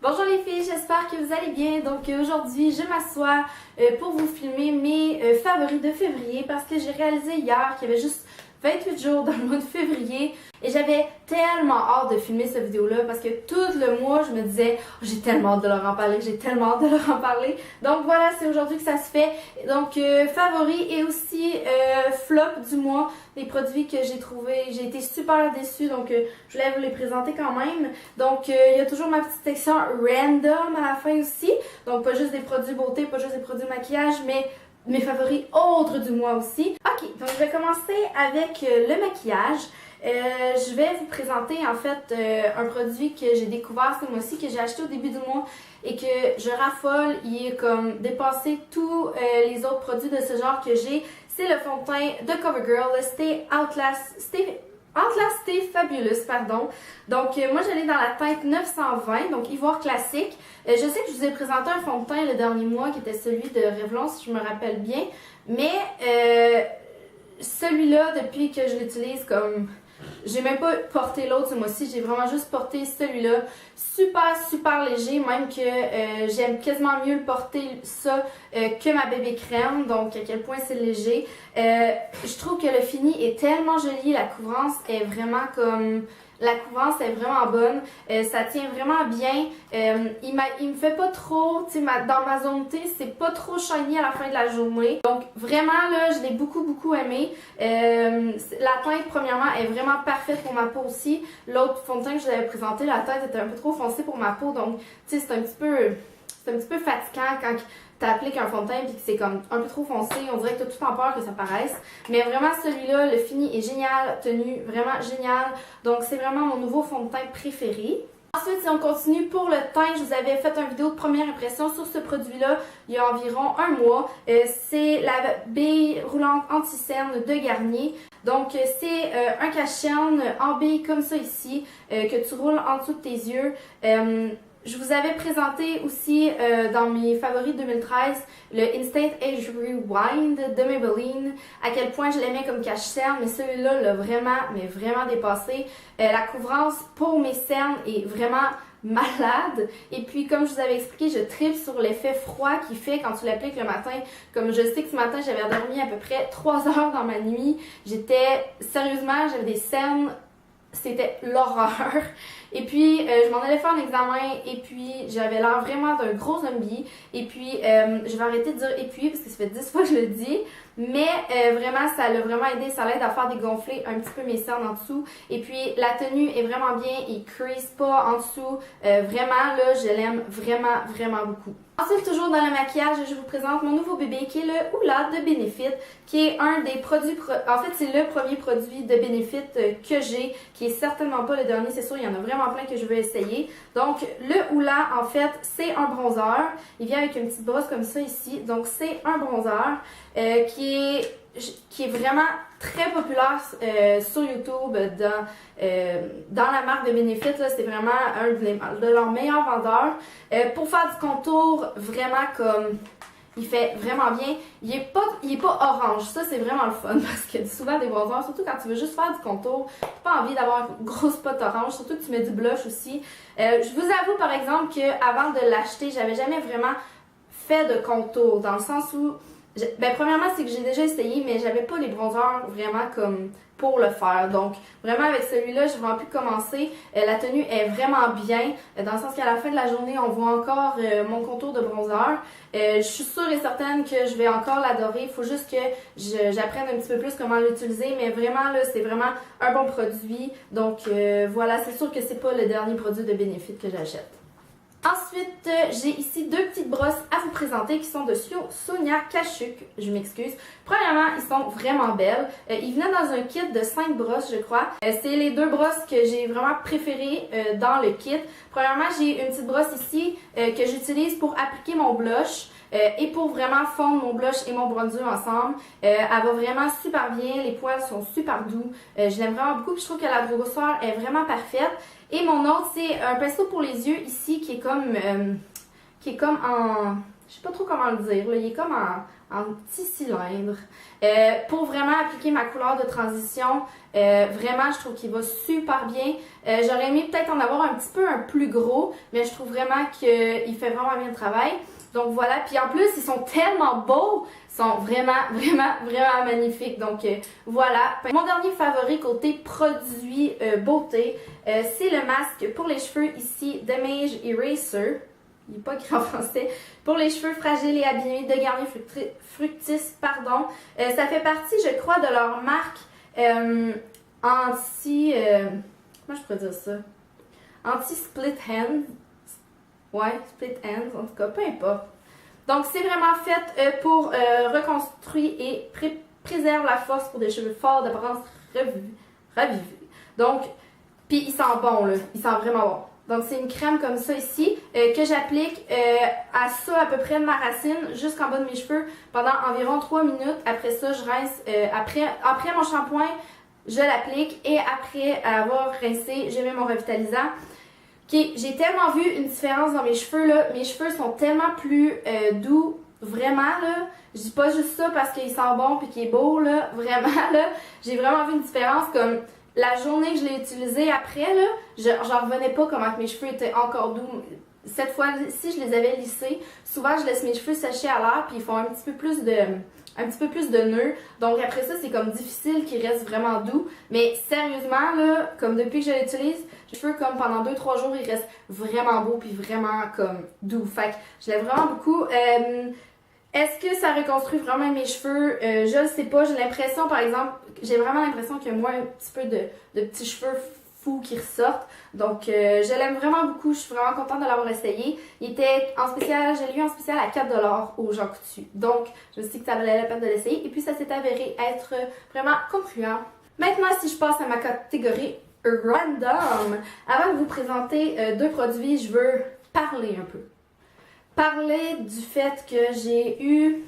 Bonjour les filles, j'espère que vous allez bien. Donc aujourd'hui, je m'assois pour vous filmer mes favoris de février parce que j'ai réalisé hier qu'il y avait juste 28 jours dans le mois de février et j'avais tellement hâte de filmer cette vidéo-là parce que tout le mois, je me disais oh, j'ai tellement hâte de leur en parler, j'ai tellement hâte de leur en parler. Donc voilà, c'est aujourd'hui que ça se fait. Donc favoris et aussi flop du mois, des produits que j'ai trouvé, j'ai été super déçue donc je voulais vous les présenter quand même. Donc il y a toujours ma petite section random à la fin aussi. Donc pas juste des produits beauté, pas juste des produits maquillage, mais mes favoris autres du mois aussi. Ok, donc je vais commencer avec le maquillage. Je vais vous présenter en fait un produit que j'ai découvert ce mois-ci, que j'ai acheté au début du mois et que je raffole. Il est comme dépassé tous les autres produits de ce genre que j'ai. C'est le fond de teint de CoverGirl, le Stay Fabulous, pardon. Donc, moi, j'allais dans la teinte 920, donc Ivoire classique. Je sais que je vous ai présenté un fond de teint le dernier mois qui était celui de Revlon, si je me rappelle bien. Mais celui-là, depuis que je l'utilise, comme j'ai même pas porté l'autre ce mois-ci, j'ai vraiment juste porté celui-là. Super léger, même que j'aime quasiment mieux le porter ça que ma bébé crème, donc à quel point c'est léger. Je trouve que le fini est tellement joli, la couvrance est vraiment comme... La couvrance est vraiment bonne, ça tient vraiment bien, il me fait pas trop, tu sais, dans ma zone T, c'est pas trop shiny à la fin de la journée. Donc vraiment là, je l'ai beaucoup aimé. La teinte premièrement est vraiment parfaite pour ma peau aussi. L'autre fond de teint que je vous avais présenté, la teinte était un peu trop foncée pour ma peau, donc tu sais, c'est un petit peu fatigant quand t'appliques un fond de teint et que c'est comme un peu trop foncé, on dirait que t'as tout en peur que ça paraisse. Mais vraiment celui-là, le fini est génial, tenu vraiment génial. Donc c'est vraiment mon nouveau fond de teint préféré. Ensuite, si on continue pour le teint, je vous avais fait une vidéo de première impression sur ce produit-là il y a environ un mois. C'est la baie roulante anti-cerne de Garnier. Donc c'est un cache-cerne en baie comme ça ici, que tu roules en dessous de tes yeux. Je vous avais présenté aussi dans mes favoris 2013 le Instant Age Rewind de Maybelline, à quel point je l'aimais comme cache-cerne, mais celui-là l'a vraiment dépassé. La couvrance pour mes cernes est vraiment malade. Et puis comme je vous avais expliqué, je tripe sur l'effet froid qu'il fait quand tu l'appliques le matin. Comme je sais que ce matin, j'avais dormi à peu près 3 heures dans ma nuit. Sérieusement, j'avais des cernes, c'était l'horreur. Et puis, je m'en allais faire un examen et puis j'avais l'air vraiment d'un gros zombie. Et puis, je vais arrêter de dire et puis parce que ça fait 10 fois que je le dis. Mais vraiment, ça l'a vraiment aidé. Ça l'aide à faire dégonfler un petit peu mes cernes en dessous. Et puis, la tenue est vraiment bien. Il crease pas en dessous. Vraiment, là, je l'aime vraiment beaucoup. Ensuite, toujours dans le maquillage, je vous présente mon nouveau bébé qui est le Hoola de Benefit, qui est un des produits, en fait c'est le premier produit de Benefit que j'ai, qui est certainement pas le dernier, c'est sûr, il y en a vraiment plein que je veux essayer. Donc le Hoola, en fait, c'est un bronzer, il vient avec une petite brosse comme ça ici, donc c'est un bronzer qui est vraiment très populaire sur YouTube dans la marque de Benefit. C'est vraiment un de leurs meilleurs vendeurs. Pour faire du contour, vraiment comme il fait vraiment bien. Il est pas orange, ça c'est vraiment le fun parce qu'il y a souvent des bronzers, surtout quand tu veux juste faire du contour, t'as pas envie d'avoir une grosse pote orange, surtout que tu mets du blush aussi. Je vous avoue par exemple qu'avant de l'acheter, j'avais jamais vraiment fait de contour, dans le sens où premièrement, c'est que j'ai déjà essayé, mais j'avais pas les bronzers vraiment comme pour le faire. Donc, vraiment, avec celui-là, je vais en plus commencer. La tenue est vraiment bien, dans le sens qu'à la fin de la journée, on voit encore mon contour de bronzer. Je suis sûre et certaine que je vais encore l'adorer. Il faut juste que j'apprenne un petit peu plus comment l'utiliser, mais vraiment, là, c'est vraiment un bon produit. Donc, voilà, c'est sûr que c'est pas le dernier produit de Benefit que j'achète. Ensuite, j'ai ici deux petites brosses à vous présenter qui sont de Sonia Kashuk. Je m'excuse. Premièrement, ils sont vraiment belles. Ils venaient dans un kit de 5 brosses, je crois. C'est les deux brosses que j'ai vraiment préférées dans le kit. Premièrement, j'ai une petite brosse ici que j'utilise pour appliquer mon blush. Et pour vraiment fondre mon blush et mon bronzer ensemble. Elle va vraiment super bien, les poils sont super doux, je l'aime vraiment beaucoup, puis je trouve que la grosseur est vraiment parfaite. Et mon autre, c'est un pinceau pour les yeux ici qui est comme en... je sais pas trop comment le dire, là, il est comme en petit cylindre. Pour vraiment appliquer ma couleur de transition, vraiment, je trouve qu'il va super bien. J'aurais aimé peut-être en avoir un petit peu un plus gros, mais je trouve vraiment qu'il fait vraiment bien le travail. Donc voilà, puis en plus, ils sont tellement beaux, ils sont vraiment magnifiques. Donc voilà. Mon dernier favori côté produit beauté, c'est le masque pour les cheveux ici d'Image Eraser. Il n'est pas écrit en français. Pour les cheveux fragiles et abîmés de Garnier Fructis, pardon. Ça fait partie, je crois, de leur marque anti... comment je pourrais dire ça? Anti-split hands. Ouais, split hands, en tout cas, peu importe. Donc, c'est vraiment fait pour reconstruire et préserve la force pour des cheveux forts d'apparence ravivée. Donc, puis il sent bon, là. Il sent vraiment bon. Donc, c'est une crème comme ça ici que j'applique à ça à peu près de ma racine jusqu'en bas de mes cheveux pendant environ 3 minutes. Après ça, je rince. Après mon shampoing, je l'applique et après avoir rincé, je mets mon revitalisant. Ok, j'ai tellement vu une différence dans mes cheveux là. Mes cheveux sont tellement plus doux. Vraiment là. Je dis pas juste ça parce qu'il sent bon puis qu'il est beau là. Vraiment là. J'ai vraiment vu une différence comme... La journée que je l'ai utilisé après, là, j'en revenais pas comment que mes cheveux étaient encore doux. Cette fois-ci, je les avais lissés. Souvent, je laisse mes cheveux sécher à l'air puis ils font un petit peu plus de nœuds. Donc après ça, c'est comme difficile qu'ils restent vraiment doux. Mais sérieusement, là, comme depuis que je l'utilise, les cheveux comme pendant 2-3 jours, ils restent vraiment beaux puis vraiment comme doux. Fait que je l'aime vraiment beaucoup. Est-ce que ça reconstruit vraiment mes cheveux? Je le sais pas. J'ai l'impression, par exemple, j'ai vraiment l'impression qu'il y a moins un petit peu de petits cheveux fous qui ressortent. Donc, je l'aime vraiment beaucoup. Je suis vraiment contente de l'avoir essayé. Il était en spécial, j'ai lu en spécial à 4$ au Jean Coutu. Donc, je me suis dit que ça valait la peine de l'essayer. Et puis, ça s'est avéré être vraiment concluant. Maintenant, si je passe à ma catégorie random, avant de vous présenter 2 produits, je veux parler un peu. Parler du fait que j'ai eu...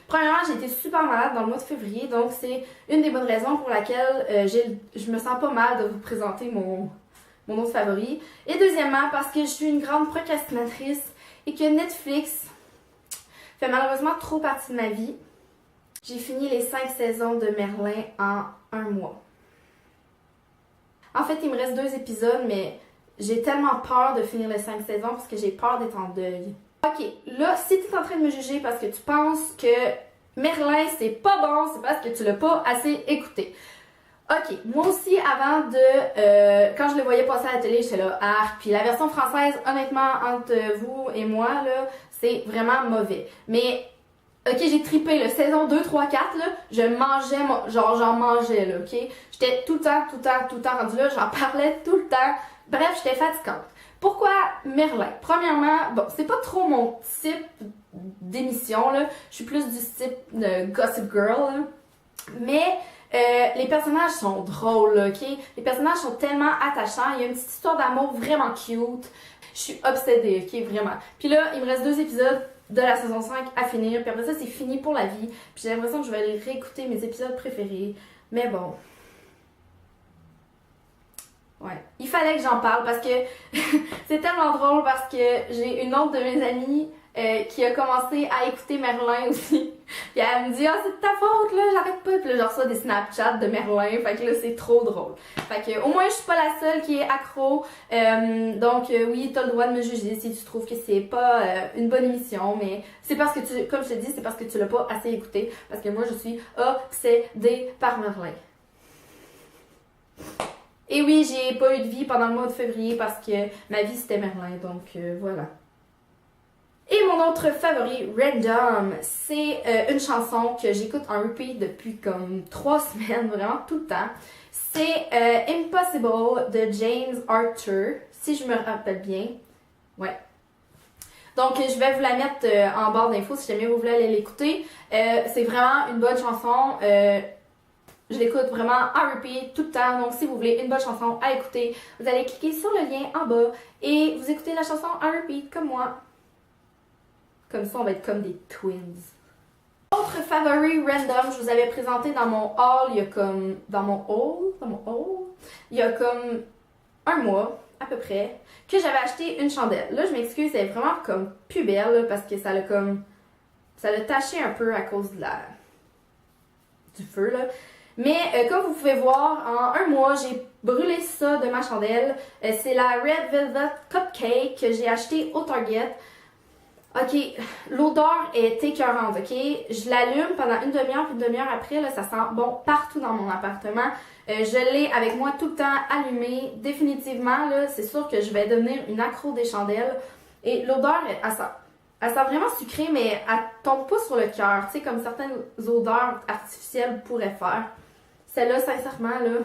Premièrement, j'ai été super malade dans le mois de février, donc c'est une des bonnes raisons pour laquelle je me sens pas mal de vous présenter mon autre favori. Et deuxièmement, parce que je suis une grande procrastinatrice et que Netflix fait malheureusement trop partie de ma vie. J'ai fini les 5 saisons de Merlin en 1 mois. En fait, il me reste 2 épisodes, mais j'ai tellement peur de finir les 5 saisons parce que j'ai peur d'être en deuil. Ok, là, si tu es en train de me juger parce que tu penses que Merlin, c'est pas bon, c'est parce que tu l'as pas assez écouté. Ok, moi aussi, avant de... quand je le voyais passer à la télé, j'étais là, puis la version française, honnêtement, entre vous et moi, là, c'est vraiment mauvais. Mais, ok, j'ai trippé, là, saison 2, 3, 4, là, je mangeais, j'en mangeais, là, ok? J'étais tout le temps rendue là, j'en parlais tout le temps. Bref, j'étais fatigante. Pourquoi Merlin? Premièrement, bon, c'est pas trop mon type d'émission, là. Je suis plus du type de Gossip Girl, là. Mais les personnages sont drôles, là, ok? Les personnages sont tellement attachants. Il y a une petite histoire d'amour vraiment cute. Je suis obsédée, ok? Vraiment. Puis là, il me reste 2 épisodes de la saison 5 à finir. Puis après ça, c'est fini pour la vie. Puis j'ai l'impression que je vais aller réécouter mes épisodes préférés. Mais bon... Ouais, il fallait que j'en parle parce que c'est tellement drôle parce que j'ai une autre de mes amies qui a commencé à écouter Merlin aussi. Puis elle me dit « Ah, c'est de ta faute, là, j'arrête pas. » Puis là, je reçois des Snapchats de Merlin. Fait que là, c'est trop drôle. Fait que au moins, je suis pas la seule qui est accro. Donc, oui, t'as le droit de me juger si tu trouves que c'est pas une bonne émission. Mais c'est parce que comme je te dis, c'est parce que tu l'as pas assez écouté. Parce que moi, je suis obsédée par Merlin. Et oui, j'ai pas eu de vie pendant le mois de février parce que ma vie c'était Merlin, donc voilà. Et mon autre favori, Random, c'est une chanson que j'écoute en repeat depuis comme 3 semaines, vraiment tout le temps. C'est Impossible de James Arthur, si je me rappelle bien. Ouais. Donc, je vais vous la mettre en barre d'infos si jamais vous voulez aller l'écouter. C'est vraiment une bonne chanson. Je l'écoute vraiment en repeat tout le temps. Donc, si vous voulez une bonne chanson à écouter, vous allez cliquer sur le lien en bas et vous écoutez la chanson en repeat comme moi. Comme ça, on va être comme des twins. Autre favori random, je vous avais présenté dans mon haul, il y a comme... Il y a comme 1 mois. à peu près, que j'avais acheté une chandelle. Là, je m'excuse, elle est vraiment comme plus belle là, parce que ça l'a taché un peu à cause du feu là. Mais comme vous pouvez voir, en un mois, j'ai brûlé ça de ma chandelle. C'est la Red Velvet Cupcake que j'ai acheté au Target. Ok, l'odeur est écœurante, ok? Je l'allume pendant une demi-heure, puis une demi-heure après, là, ça sent bon partout dans mon appartement. Je l'ai avec moi tout le temps allumé. Définitivement, là, c'est sûr que je vais devenir une accro des chandelles. Et l'odeur, elle sent vraiment sucrée, mais elle tombe pas sur le cœur, tu sais, comme certaines odeurs artificielles pourraient faire. Celle-là, sincèrement, là...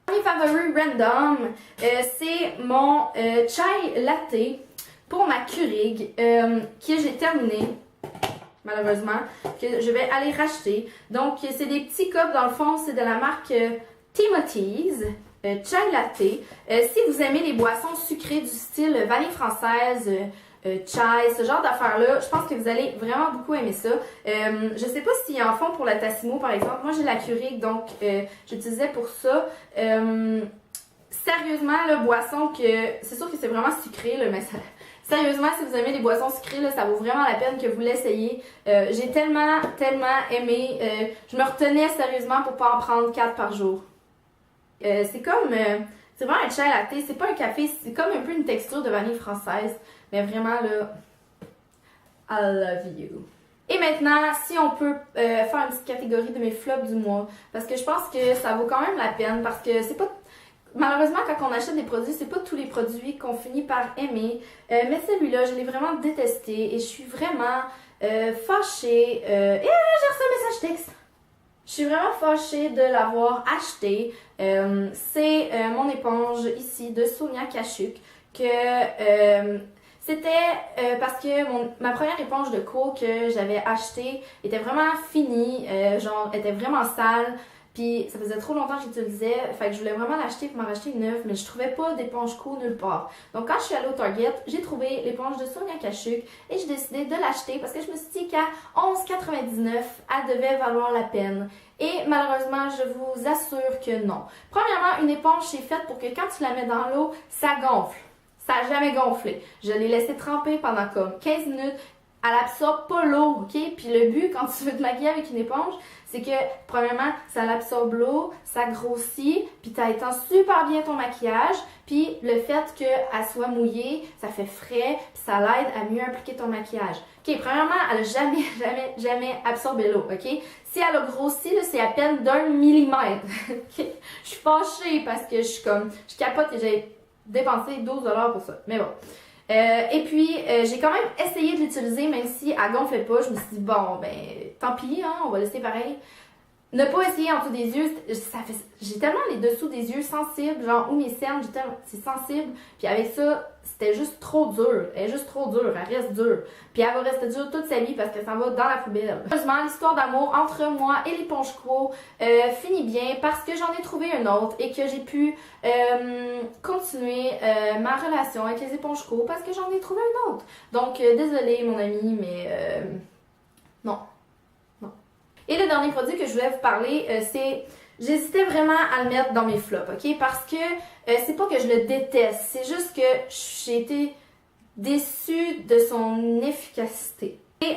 Mes favoris random, c'est mon chai latte pour ma Keurig que j'ai terminé, malheureusement, que je vais aller racheter. Donc, c'est des petits cups, dans le fond, c'est de la marque Timothy's chai latte. Si vous aimez les boissons sucrées du style vanille française, chai, ce genre d'affaires-là, je pense que vous allez vraiment beaucoup aimer ça. Je sais pas s'ils en font pour la Tassimo, par exemple. Moi, j'ai la Keurig, donc j'utilisais pour ça. Sérieusement, là, boisson que... C'est sûr que c'est vraiment sucré, là, mais ça... Sérieusement, si vous aimez les boissons sucrées, là, ça vaut vraiment la peine que vous l'essayiez. J'ai tellement aimé. Je me retenais sérieusement pour pas en prendre 4 par jour. C'est comme... c'est vraiment un chai latte. C'est pas un café, c'est comme un peu une texture de vanille française. Mais vraiment, là... I love you. Et maintenant, si on peut faire une petite catégorie de mes flops du mois. Parce que je pense que ça vaut quand même la peine. Parce que c'est pas... Malheureusement, quand on achète des produits, c'est pas tous les produits qu'on finit par aimer. Mais celui-là, je l'ai vraiment détesté et je suis vraiment fâchée. Et j'ai reçu un message texte. Je suis vraiment fâchée de l'avoir acheté. C'est mon éponge ici de Sonia Kashuk que c'était parce que ma première éponge de cours que j'avais achetée était vraiment finie, genre était vraiment sale. Puis ça faisait trop longtemps que j'utilisais, fait que je voulais vraiment l'acheter pour m'en racheter une neuve, mais je trouvais pas d'éponge co nulle part. Donc quand je suis allée au Target, j'ai trouvé l'éponge de Sonia Kashuk et j'ai décidé de l'acheter parce que je me suis dit qu'à 11,99$, elle devait valoir la peine. Et malheureusement, je vous assure que non. Premièrement, une éponge, c'est faite pour que quand tu la mets dans l'eau, ça gonfle. Ça n'a jamais gonflé. Je l'ai laissé tremper pendant comme 15 minutes. Elle absorbe pas l'eau, ok? Puis le but, quand tu veux te maquiller avec une éponge, c'est que, premièrement, ça l'absorbe l'eau, ça grossit, puis tu étends super bien ton maquillage, puis le fait qu'elle soit mouillée, ça fait frais, puis ça l'aide à mieux appliquer ton maquillage. Ok, premièrement, elle a jamais absorbé l'eau, ok? Si elle a grossi, là, c'est à peine d'1 millimètre, ok? Je suis fâchée parce que je capote et j'ai dépensé 12$ pour ça, mais bon. Et puis, j'ai quand même essayé de l'utiliser, même si elle gonflait pas. Je me suis dit, bon, ben, tant pis, hein, on va laisser pareil. Ne pas essayer en dessous des yeux, j'ai tellement les dessous des yeux sensibles, genre où mes cernes, c'est sensible. Puis avec ça, c'était juste trop dur. Elle est juste trop dure, elle reste dure. Puis elle va rester dure toute sa vie parce que ça va dans la poubelle. Heureusement, l'histoire d'amour entre moi et l'éponge Quo finit bien parce que j'en ai trouvé un autre et que j'ai pu continuer ma relation avec les éponges Quo parce que j'en ai trouvé un autre. Donc, désolée mon ami, mais non. Et le dernier produit que je voulais vous parler, c'est... J'hésitais vraiment à le mettre dans mes flops, ok? Parce que c'est pas que je le déteste, c'est juste que j'ai été déçue de son efficacité. Et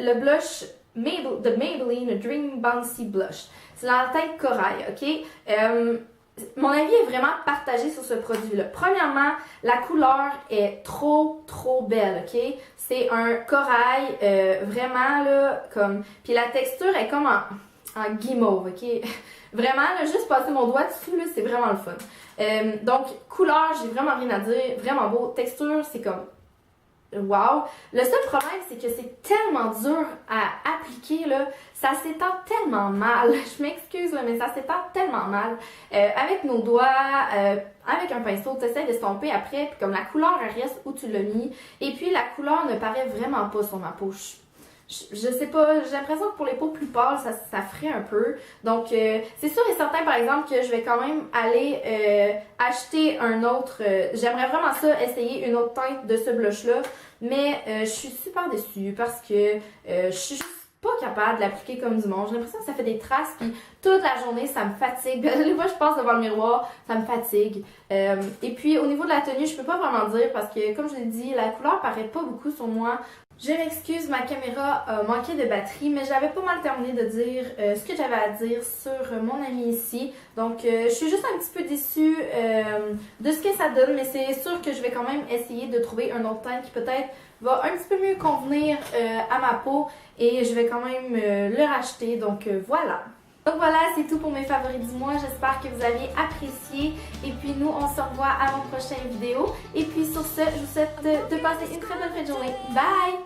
le blush de Maybelline Dream Bouncy Blush. C'est dans la teinte corail, ok? Mon avis est vraiment partagé sur ce produit-là. Premièrement, la couleur est trop belle, ok? C'est un corail, vraiment là, comme... Puis la texture est comme en guimauve, ok? Vraiment, là, juste passer mon doigt dessus, là, c'est vraiment le fun. Donc, couleur, j'ai vraiment rien à dire, vraiment beau. Texture, c'est comme... Wow! Le seul problème, c'est que c'est tellement dur à appliquer, là. Ça s'étend tellement mal. Je m'excuse, là, mais ça s'étend tellement mal. Avec nos doigts, avec un pinceau, tu essaies d'estomper après, puis comme la couleur, elle reste où tu l'as mis. Et puis, la couleur ne paraît vraiment pas sur ma peau. Je sais pas, j'ai l'impression que pour les peaux plus pâles, ça ferait un peu. Donc, c'est sûr et certain, par exemple, que je vais quand même aller acheter un autre... J'aimerais vraiment ça, essayer une autre teinte de ce blush-là. Mais je suis super déçue parce que je suis juste pas capable de l'appliquer comme du monde. J'ai l'impression que ça fait des traces, puis toute la journée, ça me fatigue. Les fois, je passe devant le miroir, ça me fatigue. Et puis, au niveau de la tenue, je peux pas vraiment dire parce que, comme je l'ai dit, la couleur paraît pas beaucoup sur moi. Je m'excuse, ma caméra a manqué de batterie, mais j'avais pas mal terminé de dire ce que j'avais à dire sur mon ami ici. Donc, je suis juste un petit peu déçue de ce que ça donne, mais c'est sûr que je vais quand même essayer de trouver un autre teint qui peut-être va un petit peu mieux convenir à ma peau et je vais quand même le racheter. Donc, voilà. Donc voilà, c'est tout pour mes favoris du mois. J'espère que vous avez apprécié. Et puis nous, on se revoit à mon prochain vidéo. Et puis sur ce, je vous souhaite de passer une très bonne fin de journée. Bye!